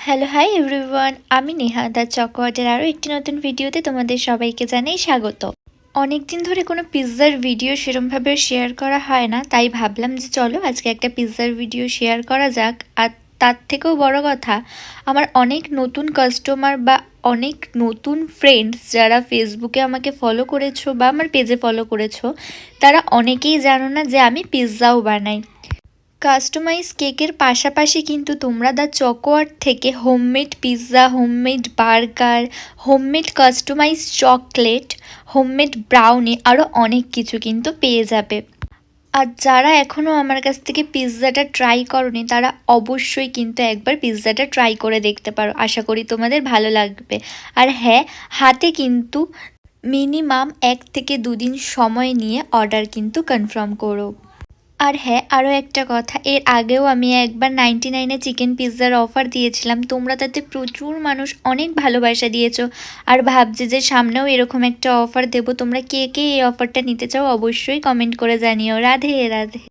Hello hi everyone, আমি নেহা দা চকোয়াটের আরও একটি নতুন ভিডিওতে তোমাদের সবাইকে জানাই স্বাগত। অনেক দিন ধরে কোনো পিৎজার ভিডিও সেরমভাবে শেয়ার করা হয় না, তাই ভাবলাম যে চলো আজকে একটা পিৎজার ভিডিও শেয়ার করা যাক। আর তার থেকেও বড় কথা, আমার অনেক নতুন কাস্টমার বা অনেক নতুন ফ্রেন্ডস যারা ফেসবুকে আমাকে ফলো করেছো বা আমার পেজে ফলো করেছো, তারা অনেকেই জানো না যে আমি পিৎজাও বানাই। কাস্টমাইজ কেকের পাশাপাশি কিন্তু তোমরা দ্য চকোয়ার্ট থেকে homemade pizza, homemade burger, homemade customise chocolate, homemade brownie আরও অনেক কিছু কিন্তু পেয়ে যাবে। আর যারা এখনও আমার কাছ থেকে পিৎজাটা ট্রাই করনি তারা অবশ্যই কিন্তু একবার পিৎজাটা ট্রাই করে দেখতে পারো, আশা করি তোমাদের ভালো লাগবে। আর হ্যাঁ, হাতে কিন্তু মিনিমাম 1 থেকে 2 দিন সময় নিয়ে অর্ডার কিন্তু কনফার্ম করো। আর হ্যাঁ, আরও একটা কথা, এর আগেও আমি একবার 99-এ চিকেন পিৎজার অফার দিয়েছিলাম, তোমরা তাতে প্রচুর মানুষ অনেক ভালোবাসা দিয়েছো আর ভাবছি যে সামনেও এরকম একটা অফার দেবো। তোমরা কে কে এই অফারটা নিতে চাও অবশ্যই কমেন্ট করে জানিও। রাধে রাধে।